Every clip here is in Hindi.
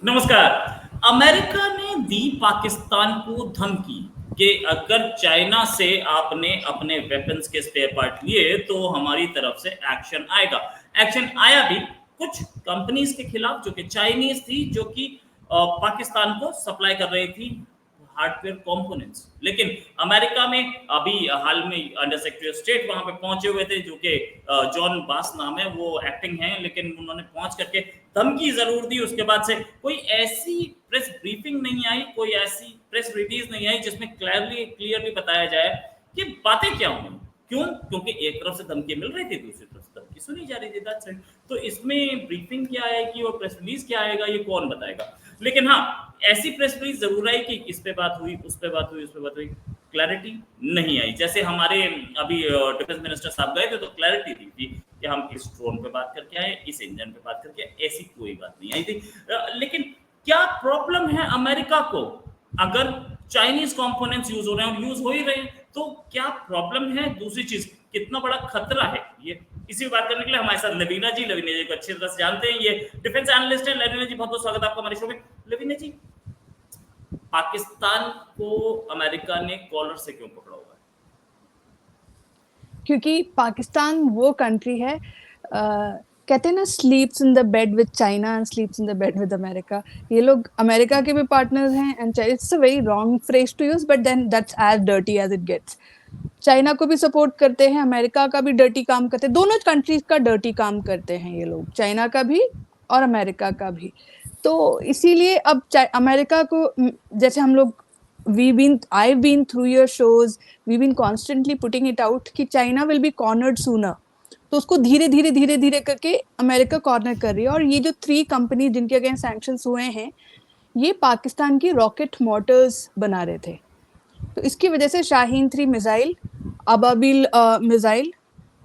नमस्कार। अमेरिका ने दी पाकिस्तान को धमकी कि अगर चाइना से आपने अपने वेपन्स के स्पेयर पार्ट लिए तो हमारी तरफ से एक्शन आएगा। एक्शन आया भी कुछ कंपनीज के खिलाफ जो कि चाइनीज थी, जो कि पाकिस्तान को सप्लाई कर रही थी हार्डवेयर कंपोनेंट्स। लेकिन अमेरिका में अभी हाल में अंडर सेक्रेटरी ऑफ स्टेट वहां पे पहुंचे हुए थे, जो कि जॉन बास नाम है, वो एक्टिंग है, लेकिन उन्होंने पहुंच करके धमकी जरूर दी। उसके बाद से कोई ऐसी प्रेस ब्रीफिंग नहीं आई, कोई ऐसी प्रेस रिलीज नहीं आई जिसमें क्लियरली बताया जाए कि बातें क्या हुई। क्यों? क्योंकि एक तरफ से धमकी मिल रही थी, दूसरी तरफ से धमकी सुनी जा रही थी। That's it. तो इसमें ब्रीफिंग क्या आएगी और प्रेस रिलीज क्या आएगा, ये कौन बताएगा। लेकिन हाँ, ऐसी प्रेस रिलीज जरूर आई कि इस पे बात हुई, उस पे बात हुई, उस पे बात हुई। क्लैरिटी नहीं आई। जैसे हमारे अभी डिफेंस मिनिस्टर साहब गए थे तो क्लैरिटी दी थी कि हम इस ड्रोन पे बात करके आए, इस इंजन पे बात करके, ऐसी कोई बात नहीं आई थी। लेकिन क्या प्रॉब्लम है अमेरिका को अगर चाइनीज कंपोनेंट्स यूज हो रहे हैं, और यूज हो ही रहे हैं, तो क्या प्रॉब्लम है? दूसरी चीज, कितना बड़ा खतरा है ये, इसी बात करने के लिए हमारे साथ लवीना जी को अच्छी तरह से जानते हैं, ये डिफेंस एनालिस्ट है। लवीना जी, बहुत बहुत स्वागत है आपका हमारे शो में। लवीना जी, पाकिस्तान को अमेरिका ने कॉलर से क्यों पकड़ा हुआ है? क्योंकि पाकिस्तान वो कंट्री है, कहते हैं ना, sleeps in the bed with China and sleeps in the bed with America. ये लोग अमेरिका के भी पार्टनर्स हैं and it's a very wrong phrase to use, but then that's as dirty as it gets. China को भी सपोर्ट करते हैं, अमेरिका का भी डर्टी काम करते हैं, दोनों कंट्रीज का डर्टी काम करते हैं ये लोग, चाइना का भी और अमेरिका का भी। तो इसीलिए अब अमेरिका को, जैसे हम लोग I've been through your shows, we've been constantly putting it out कि China will be cornered sooner। तो उसको धीरे धीरे धीरे धीरे करके अमेरिका कॉर्नर कर रही है। और ये जो 3 कंपनी जिनके अगेंस्ट सैंक्शंस हुए हैं, ये पाकिस्तान की रॉकेट मोटर्स बना रहे थे। तो इसकी वजह से शाहीन 3 मिसाइल, अबाबिल मिसाइल,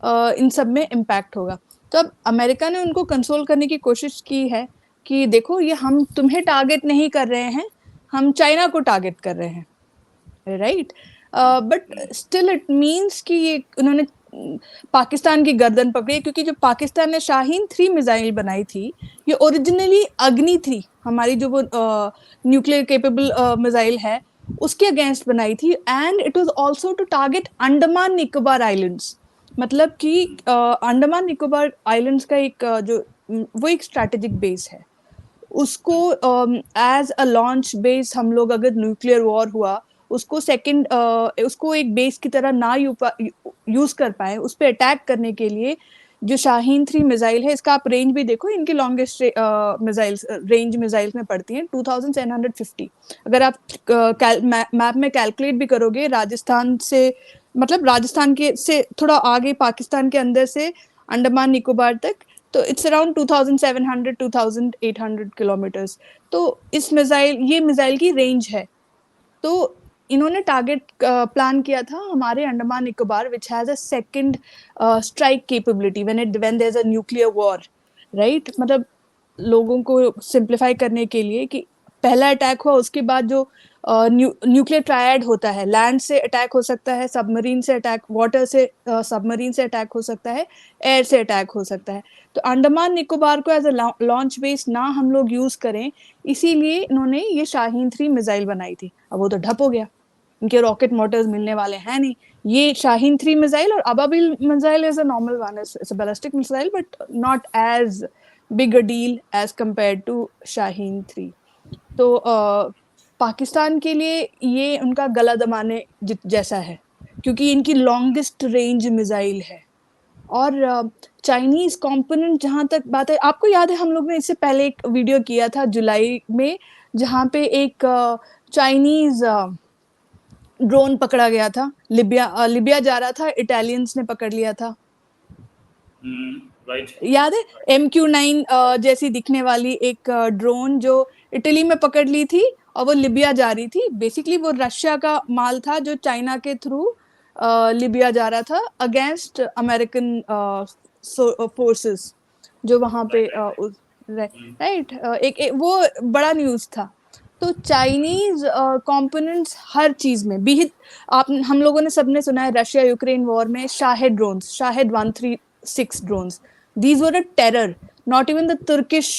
इन सब में इम्पैक्ट होगा। तो अब अमेरिका ने उनको कंसोल करने की कोशिश की है कि देखो, ये हम तुम्हें टारगेट नहीं कर रहे हैं, हम चाइना को टारगेट कर रहे हैं, right. But still it means कि ये उन्होंने पाकिस्तान की गर्दन पकड़ी, क्योंकि जो पाकिस्तान ने शाहीन 3 मिसाइल बनाई थी, ये ओरिजिनली अग्नि 3, हमारी जो वो न्यूक्लियर केपेबल मिसाइल है, उसके अगेंस्ट बनाई थी। And it was also to target Andaman Nicobar islands. मतलब कि अंडमान निकोबार आइलैंड्स का एक वो एक स्ट्रैटेजिक बेस है, उसको एज अ लॉन्च बेस हम लोग, अगर न्यूक्लियर वॉर हुआ, उसको सेकंड उसको एक बेस की तरह ना यूज कर पाए, उस पर अटैक करने के लिए जो शाहीन 3 मिसाइल है, इसका आप रेंज भी देखो, इनकी लॉन्गेस्ट मिसाइल्स रेंज मिसाइल्स में पड़ती हैं 2750। अगर आप मैप में कैलकुलेट भी करोगे, राजस्थान से, मतलब राजस्थान के से थोड़ा आगे पाकिस्तान के अंदर से अंडमान निकोबार तक, तो इट्स अराउंड 2700 2800 किलोमीटर्स। तो ये मिसाइल की रेंज है। तो इन्होंने टारगेट प्लान किया था हमारे Andaman Nicobar, which has a second strike capability when there is a nuclear war, right. मतलब लोगों को सिंप्लीफाई करने के लिए कि पहला अटैक हुआ, उसके बाद जो न्यूक्लियर ट्रायड होता है, लैंड से अटैक हो सकता है, सबमरीन से अटैक, वाटर से सबमरीन से अटैक हो सकता है, एयर से अटैक हो सकता है। तो अंडमान निकोबार को एज अ लॉन्च बेस ना हम लोग यूज करें, इसीलिए इन्होंने ये शाहीन 3 मिसाइल बनाई थी। अब वो तो ढप हो गया, इनके रॉकेट मोटर्स मिलने वाले हैं नहीं। ये शाहीन 3 मिसाइल और Ababeel missile is a normal one, it's a ballistic missile, but not as big a deal as compare to Shaheen 3। तो पाकिस्तान के लिए ये उनका गला दबाने जैसा है, क्योंकि इनकी लॉन्गेस्ट रेंज मिसाइल है। और चाइनीज कंपोनेंट, जहां तक बात है, आपको याद है हम लोग ने इससे पहले एक वीडियो किया था जुलाई में, जहां पे एक चाइनीज ड्रोन पकड़ा गया था, लिबिया जा रहा था, इटालियंस ने पकड़ लिया था, राइट। याद है? MQ9 जैसी दिखने वाली एक ड्रोन जो इटली में पकड़ ली थी, और वो लिबिया जा रही थी। बेसिकली वो रशिया का माल था जो चाइना के थ्रू लिबिया जा रहा था अगेंस्ट अमेरिकन फोर्सेस जो वहां पे राइट। एक वो बड़ा न्यूज था। तो चाइनीज कंपोनेंट्स हर चीज में भी, आप हम लोगों ने सबने सुना है रशिया यूक्रेन वॉर में Shahed 136 drones, these were a terror। Not even the Turkish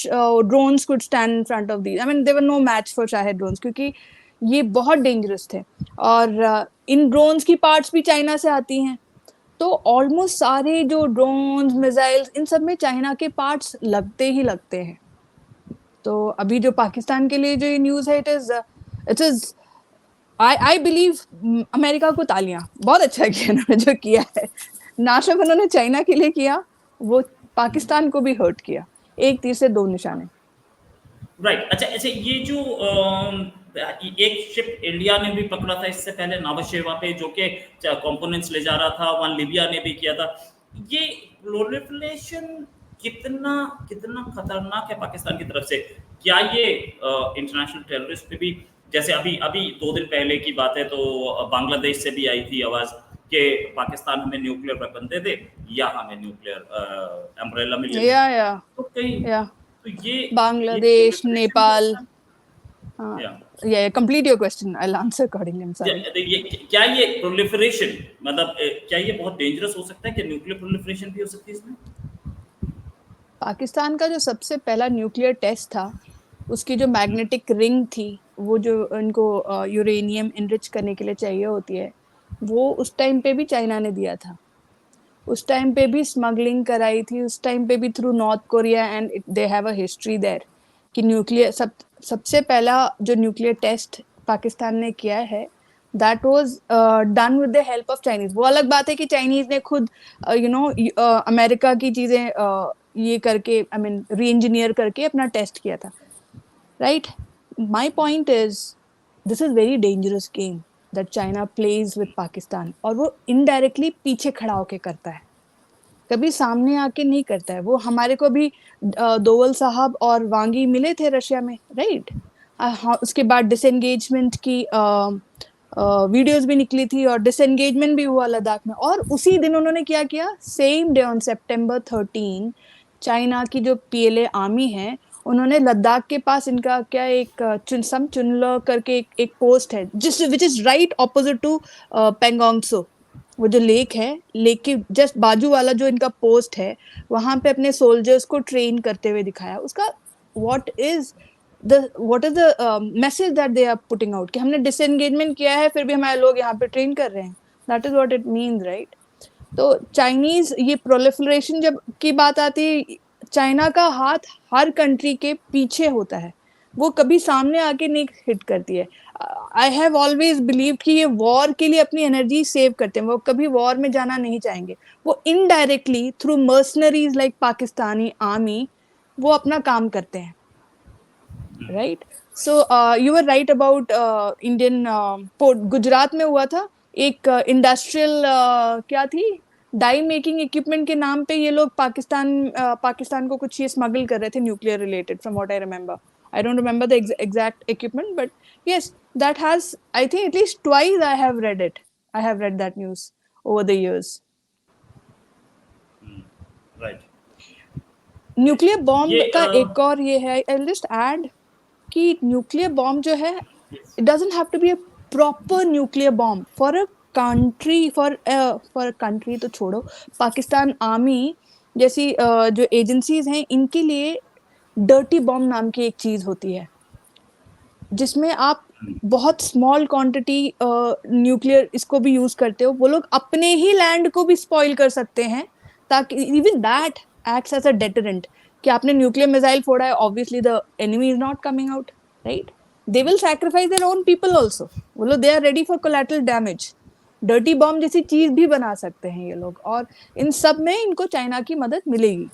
drones could stand in front of these. I mean, they were no match for Shahed drones क्योंकि ये बहुत डेंजरस थे। और इन ड्रोन्स की पार्ट्स भी चाइना से आती हैं, तो ऑलमोस्ट सारे जो ड्रोन्स, मिसाइल्स, इन सब में चाइना के पार्ट्स लगते ही लगते हैं। तो अभी जो पाकिस्तान के लिए जो ये न्यूज़ है, it is I believe America को तालियां, बहुत अच्छा किया उन्होंने जो किया है। नाशक उन्होंने चाइना के लिए किया, वो पाकिस्तान को भी हर्ट किया। एक तीर से दो निशाने। राइट। अच्छा अच्छा, ये जो एक शिप इंडिया ने भी पकड़ा था इससे पहले नावशेवा पे, जो कि कंपोनेंट्स ले जा रहा था, वहां लिबिया ने भी किया था। ये प्रोलिफरेशन कितना कितना खतरनाक है पाकिस्तान की तरफ से? क्या ये इंटरनेशनल टेररिस्ट पे भी, जैसे अभी अभी 2 दिन पहले की बात है, तो बांग्लादेश से भी आई थी आवाज कि पाकिस्तान हमें न्यूक्लियर वेपन दे दे या हमें न्यूक्लियर अम्ब्रेला मिले। या तो कहीं या तो ये बांग्लादेश, proliferation नेपाल। जैसा, हाँ, या yeah, complete your question. I'll answer accordingly. I'm sorry. ये क्या ये प्रोलिफरेशन मतलब क्या ये बहुत डेंजरस हो सकता है कि न्यूक्लियर प्रोलिफरेशन भी हो सकती है इसमें? पाकिस्तान का जो सबसे पहला न्यूक्लियर टेस्ट था, उसकी जो मैग्नेटिक रिंग थी, वो जो इनको यूरेनियम इनरिच करने के लिए चाहिए होती है, वो उस टाइम पे भी चाइना ने दिया था। उस टाइम पे भी स्मगलिंग कराई थी, उस टाइम पे भी through North Korea, and they have a history there कि न्यूक्लियर सबसे पहला जो न्यूक्लियर टेस्ट पाकिस्तान ने किया है, that was done with the help of Chinese. वो अलग बात है कि चाइनीज ने खुद अमेरिका की चीजें ये करके, आई मीन री इंजीनियर करके अपना टेस्ट किया था, right? My point is this is very dangerous game that China plays with Pakistan, और वो इनडायरेक्टली पीछे खड़ा होके करता है, कभी सामने आके नहीं करता है। वो हमारे को भी दोवल साहब और वांगी मिले थे रशिया में, राइट? उसके बाद डिसएंगेजमेंट की वीडियोस भी निकली थी, और डिसएंगेजमेंट भी हुआ लद्दाख में। और उसी दिन उन्होंने क्या किया, same day on September 13, China की जो PLA आर्मी है, उन्होंने लद्दाख के पास इनका क्या एक चुनलो करके एक पोस्ट है, जिस which is right opposite to Pangong Tso. वो जो लेक है, लेक के जस्ट बाजू वाला जो इनका पोस्ट है, वहां पे अपने सोल्जर्स को ट्रेन करते हुए दिखाया। उसका what is the message that they are putting out, कि हमने डिसएंगेजमेंट किया है, फिर भी हमारे लोग यहाँ पे ट्रेन कर रहे हैं। That is what it means, right? तो चाइनीज ये प्रोलिफरेशन जब की बात आती है, चाइना का हाथ हर कंट्री के पीछे होता है, वो कभी सामने आके नहीं हिट करती है। आई हैव ऑलवेज बिलीव कि ये वॉर के लिए अपनी एनर्जी सेव करते हैं, वो कभी वॉर में जाना नहीं चाहेंगे। वो indirectly through mercenaries like Pakistani army वो अपना काम करते हैं, right? So you were right about Indian port. Gujarat में हुआ था एक इंडस्ट्रियल क्या थी, डाई मेकिंग इक्विपमेंट के नाम पे ये लोग पाकिस्तान को कुछ ये स्मगल कर रहे थे, nuclear related, from what I remember. I don't remember the exact equipment, but yes, that has, I think at least twice I have read it. I have read that news over the years. Right. Nuclear bomb ये का एक और ये है, I'll just add कि न्यूक्लियर बॉम्ब जो है, it doesn't have to be a proper nuclear bomb for a country, for a country तो छोड़ो, पाकिस्तान आर्मी जैसी जो एजेंसीज हैं, इनके लिए डर्टी बॉम्ब नाम की एक चीज होती है, जिसमें आप बहुत स्मॉल क्वांटिटी न्यूक्लियर इसको भी यूज करते हो। वो लोग अपने ही लैंड को भी स्पॉइल कर सकते हैं, ताकि even that acts as a deterrent, कि आपने न्यूक्लियर मिसाइल फोड़ा है, obviously the enemy is not coming out, right? They will sacrifice their own people also. वो लोग they are ready for collateral damage. Dirty bomb जैसी चीज भी बना सकते हैं ये लोग, और इन सब में इनको चाइना की मदद मिलेगी।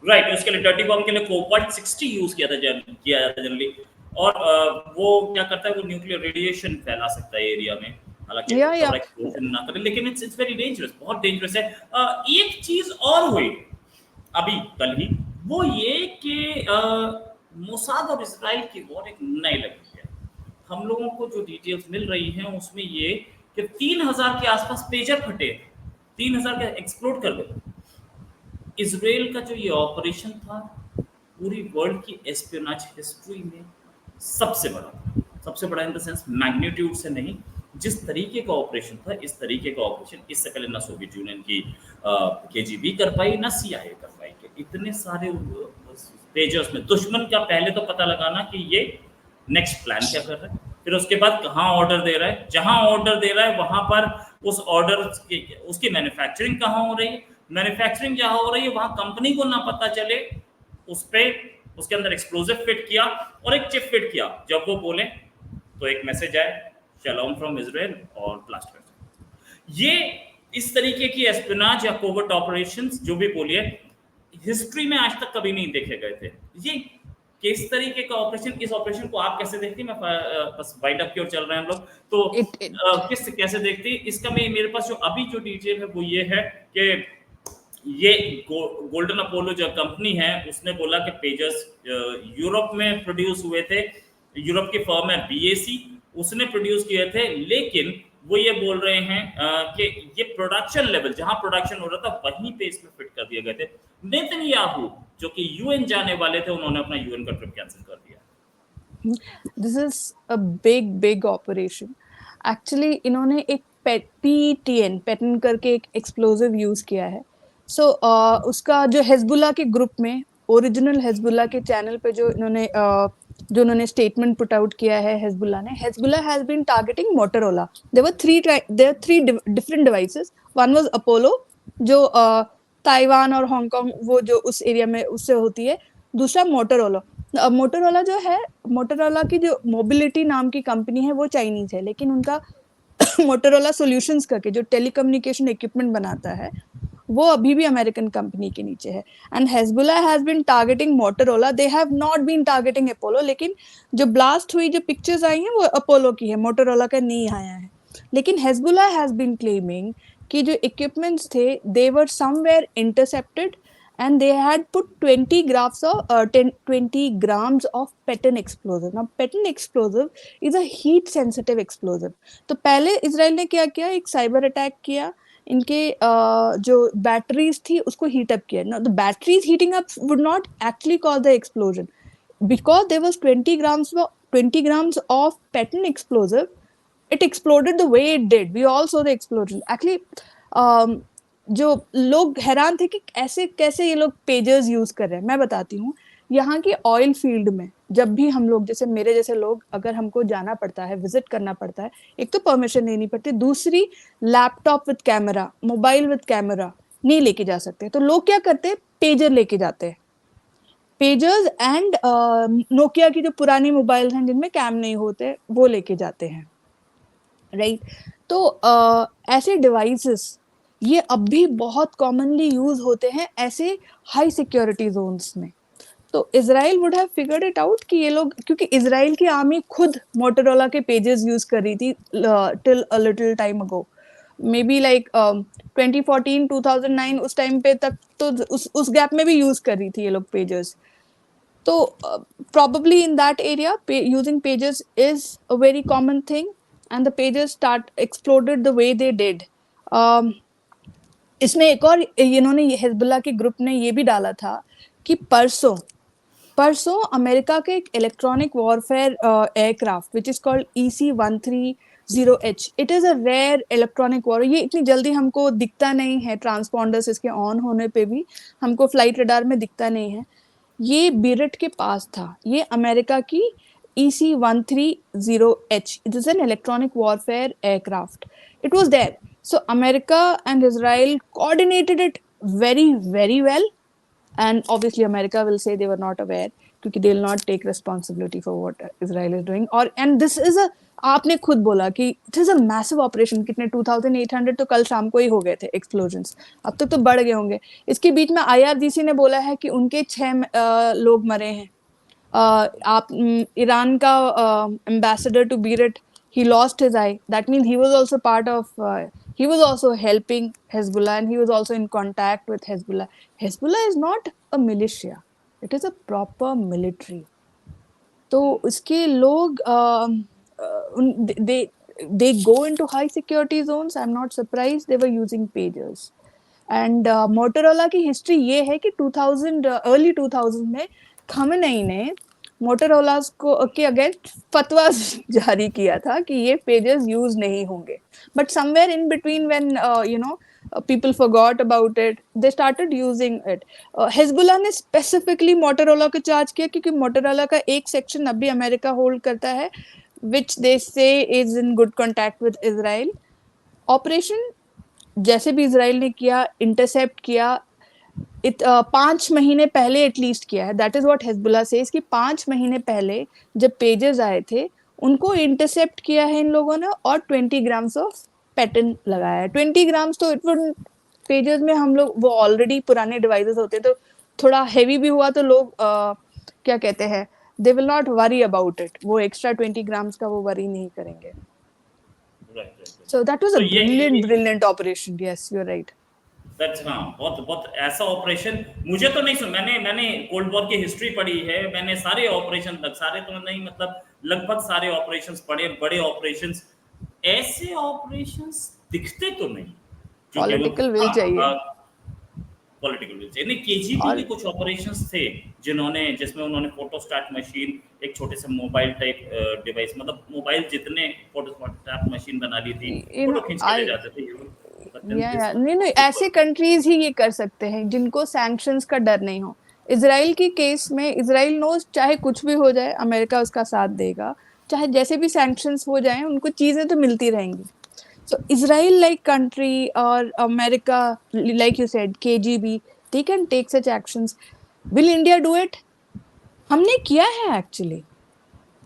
राइट। उसके लिए डर्टी बॉम्ब के लिए कोबाल्ट 60 यूज किया जाता है जनरली। और वो क्या करता है, वो न्यूक्लियर रेडिएशन फैला सकता है एरिया में, हालांकि थोड़ा एक्सप्लोजन ना करे, लेकिन इट्स वेरी डेंजरस, बहुत डेंजरस है। एक चीज और हुई अभी कल ही, वो ये कि मोसाद और इजराइल की वॉर एक नई लगी है। हम लोगों को जो डिटेल्स मिल रही हैं उसमें ये कि 3000 के आसपास पेजर फटे, 3000 के एक्सप्लोड कर गए। इजराइल का जो ये ऑपरेशन था, पूरी वर्ल्ड की एस्पियोनाज हिस्ट्री में सबसे बड़ा था। सबसे बड़ा इन द सेंस मैग्नीट्यूड से नहीं, जिस तरीके का ऑपरेशन था, इस तरीके का ऑपरेशन इससे पहले ना सोवियत यूनियन की KGB कर पाई, ना CIA कर पाई। इतने सारे पेजेस में दुश्मन का पहले तो पता लगाना कि ये नेक्स्ट प्लान क्या कर रहा है, फिर उसके बाद कहाँ ऑर्डर दे रहा है, जहां ऑर्डर दे रहा है वहां पर उस ऑर्डर उसकी मैन्युफैक्चरिंग कहाँ हो रही है, मैन्युफैक्चरिंग जहां हो रही है वहां कंपनी को ना पता चले, उस पे उसके अंदर एक्सप्लोजिव फिट किया और एक चिप फिट किया, जब वो बोले तो एक मैसेज आए शलोम फ्रॉम इजराइल और ब्लास्ट कर दिया। ये इस तरीके की एस्पिनाज या कोवर्ट ऑपरेशंस जो भी बोलिए हिस्ट्री में आज तक कभी नहीं देखे गए थे। ये किस तरीके का ऑपरेशन, इस ऑपरेशन को आप कैसे देखती हैं? मैं बस वाइड अप की ओर चल रहे हैं हम लोग, तो किस कैसे देखती इसका? मैं मेरे पास जो अभी जो डिटेल है वो ये है कि ये गोल्डन अपोलो जो कंपनी है उसने बोला कि पेजेस यूरोप में प्रोड्यूस हुए थे, यूरोप की फर्म है बीएसी, उसने प्रोड्यूस किए थे, लेकिन वो ये बोल रहे हैं कि ये प्रोडक्शन लेवल जहां प्रोडक्शन हो रहा था वहीं पे इसमें फिट कर दिए गए थे। नेतन्याहू जो कि यूएन जाने वाले थे उन्होंने अपना यूएन का ट्रिप कैंसिल कर दिया। This is a big operation. Actually इन्होंने एक पीटीएन पैटर्न करके एक एक्सप्लोजिव यूज किया है। सो उसका जो हिजबुल्लाह के ग्रुप में ओरिजिनल हिजबुल्लाह के चैनल पे जो उन्होंने स्टेटमेंट पुट आउट किया है Hezbollah has been targeting Motorola. There are three different devices. One was Apollo जो ताइवान और हांगकांग वो जो उस एरिया में उससे होती है, दूसरा मोटोरोला। मोटोरोला जो है, मोटोरोला की जो मोबिलिटी नाम की कंपनी है वो चाइनीज है, लेकिन उनका मोटोरोला सॉल्यूशंस करके जो टेलीकम्युनिकेशन इक्विपमेंट बनाता है वो अभी भी अमेरिकन कंपनी के नीचे है। And Hezbollah has been targeting Motorola, they have not been targeting Apollo. लेकिन जो ब्लास्ट हुई जो पिक्चर्स आई हैं वो अपोलो की है, मोटोरोला का नहीं आया है। लेकिन हिजबुल्लाह हैज बीन क्लेमिंग कि जो इक्विपमेंट्स थे they were somewhere intercepted and they had put 20 grams of pattern explosive. Now pattern explosive is a heat sensitive explosive. तो पहले इजराइल ने क्या किया, एक साइबर अटैक किया, इनके जो बैटरीज थी उसको हीट अप किया। Now the batteries heating up would not actually cause the explosion because there was 20 grams of pattern explosive. It exploded the way it did. We all saw the explosion. Actually जो लोग हैरान थे कि ऐसे कैसे ये लोग पेजर्स यूज कर रहे हैं। मैं बताती हूँ, यहाँ की ऑयल फील्ड में जब भी हम लोग, जैसे मेरे जैसे लोग, अगर हमको जाना पड़ता है, विजिट करना पड़ता है, एक तो परमिशन लेनी पड़ती है, दूसरी laptop with camera, mobile with camera नहीं लेके जा सकते। तो लोग क्या करते हैं, पेजर लेके जाते हैं, पेजर्स एंड नोकिया की जो पुरानी मोबाइल हैं जिनमें कैम नहीं होते वो लेके जाते हैं, राइट। तो ऐसे डिवाइसेस ये अब भी बहुत कॉमनली यूज होते हैं ऐसे हाई सिक्योरिटी जोन्स में। तो Israel would have figured it out कि ये लोग, क्योंकि इजराइल की आर्मी खुद मोटोरोला के पेजेस यूज कर रही थी till a little time ago, may be like 2014 2009 उस टाइम पे तक, तो उस गैप में भी यूज कर रही थी ये लोग पेजेस। तो probably in that area using pages is a very common thing and the pages exploded the way they did. इसमें एक और इन्होंने हिजबुल्लाह के ग्रुप ने ये भी डाला था कि परसों अमेरिका के एक electronic warfare aircraft which is called EC-130H, it is a rare electronic war. ये इतनी जल्दी हमको दिखता नहीं है, ट्रांसपॉन्डर्स इसके ऑन होने पे भी हमको फ्लाइट रडार में दिखता नहीं है। ये बीरट के पास था, ये अमेरिका की EC-130H, it is an electronic warfare aircraft. It was there. So America and Israel coordinated it very, very well. And obviously America will say they were not aware क्योंकि they will not take responsibility for what Israel is doing. And this is a, आपने खुद बोला कि it is a massive operation. कितने 2800 तो कल शाम को ही हो गए थे explosions, अब तक तो बढ़ गए होंगे। इसके बीच में IRGC ने बोला है कि उनके 6 लोग मरे हैं। आप ईरान का ambassador to Beirut, he lost his eye. That means he was also part of he was also helping Hezbollah and he was also in contact with Hezbollah. Hezbollah is not a militia, it is a proper military. तो इसके लोग they go into high security zones. I'm not surprised they were using pagers. And Motorola की हिस्ट्री ये है कि 2000 early 2000 में खमेनेई ने मोटोरोला को के अगेंस्ट फतवा जारी किया था कि ये पेजेस यूज नहीं होंगे। But somewhere in between when people forgot about it, they started using it. Hezbollah ने specifically Motorola को चार्ज किया क्योंकि Motorola का एक सेक्शन अभी अमेरिका होल्ड करता है, which they say is in good contact with Israel. Operation जैसे भी इसराइल ने किया, इंटरसेप्ट किया, 5 महीने पहले एटलीस्ट किया है, that is what Hezbollah says कि 5 महीने पहले जब पेजेस आए थे उनको इंटरसेप्ट किया है इन लोगों ने और 20 ग्राम्स ऑफ पैटर्न लगाया है। 20 ग्राम्स तो इट वुड पेजेस में हम लोग वो ऑलरेडी पुराने डिवाइसेस होते हैं तो थोड़ा हैवी भी हुआ तो लोग क्या कहते हैं, they will not worry about it, वो एक्स्ट्रा 20 ग्राम्स का वो वरी नहीं करेंगे। So that was a brilliant operation. Yes, you're right. हाँ, बहुत ऐसा ऑपरेशन मुझे तो नहीं सुना। मैंने कोल्ड वॉर की हिस्ट्री पढ़ी है, मैंने सारे ऑपरेशन सारे तो नहीं मतलब लगभग सारे ऑपरेशंस पढ़े, बड़े ऑपरेशंस, ऐसे ऑपरेशंस दिखते तो नहीं। पॉलिटिकल विल चाहिए, पॉलिटिकल विल चाहिए। नहीं, केजीबी के कुछ ऑपरेशंस थे जिसमें उन्होंने फोटोस्टैट मशीन, एक छोटे से मोबाइल टाइप डिवाइस, मतलब मोबाइल जितने फोटोस्टैट मशीन बना ली थी, फोटो खींच के ले जाते थे। नहीं, ऐसे कंट्रीज ही ये कर सकते हैं जिनको सैंक्शंस का डर नहीं हो। इजराइल की केस में इजराइल नोज चाहे कुछ भी हो जाए अमेरिका उसका साथ देगा, चाहे जैसे भी सैंक्शंस हो जाएं उनको चीजें तो मिलती रहेंगी। So Israel like country or America, like you said, KGB, they can take such actions. Will India do it? हमने किया है एक्चुअली।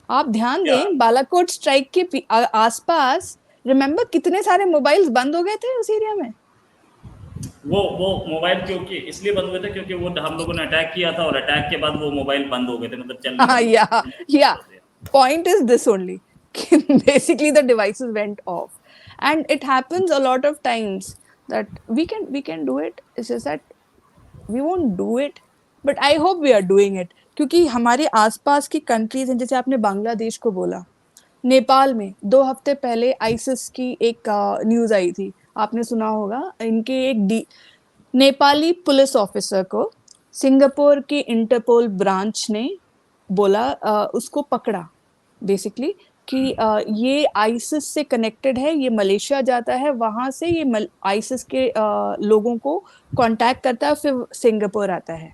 आप ध्यान दें, बालाकोट स्ट्राइक के आसपास रिमेम्बर कितने सारे मोबाइल्स बंद हो गए थे उस एरिया में। वो मोबाइल क्योंकि इसलिए बंद हुए थे क्योंकि वो हम लोगों ने अटैक किया था और अटैक के बाद वो मोबाइल बंद हो गए थे, मतलब चल या point is this only, basically the devices went of and it happens a lot of times that we can do it, it's just that we won't do it, but I hope we are doing it क्योंकि हमारे आसपास की कंट्रीज हैं, जैसे आपने बांग्लादेश को बोला, नेपाल में 2 हफ्ते पहले आईसिस की एक न्यूज आई थी, आपने सुना होगा, इनके एक नेपाली पुलिस ऑफिसर को सिंगापुर की इंटरपोल ब्रांच ने बोला, उसको पकड़ा बेसिकली कि ये आईसिस से कनेक्टेड है, ये मलेशिया जाता है, वहां से ये आईसिस के लोगों को कांटेक्ट करता है, फिर सिंगापुर आता है।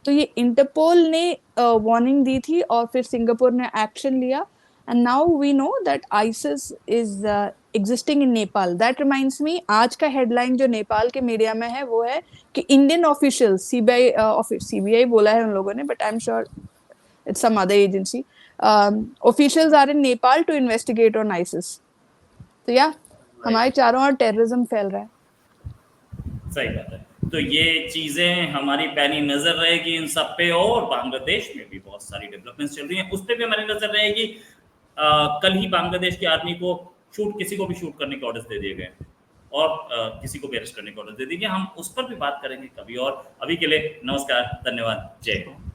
तो ये इंटरपोल ने वार्निंग दी थी और फिर सिंगापुर ने एक्शन लिया, and now we know that ISIS is existing in Nepal. That reminds me, आज का हेडलाइन जो नेपाल के मीडिया में है वो है कि इंडियन ऑफिशियल सीबीआई बोला है उन लोगों ने, but I am sure it's some other agency, officials are in Nepal to investigate on ISIS. तो या हमारे चारों ओर टेररिज्म फैल रहा है। सही बात है। तो ये चीजें हमारी पैनी नजर रहेगी इन सब पे, और बांग्लादेश में भी बहुत सारी डेवलपमेंट्स चल रही हैं, उस पर भी हमारी नजर रहेगी। कल ही बांग्लादेश की आर्मी को किसी को भी शूट करने के ऑर्डर्स दे दिए गए और किसी को भी अरेस्ट करने के ऑर्डर दे दिए गए। हम उस पर भी बात करेंगे कभी और। अभी के लिए नमस्कार, धन्यवाद, जय हिंद।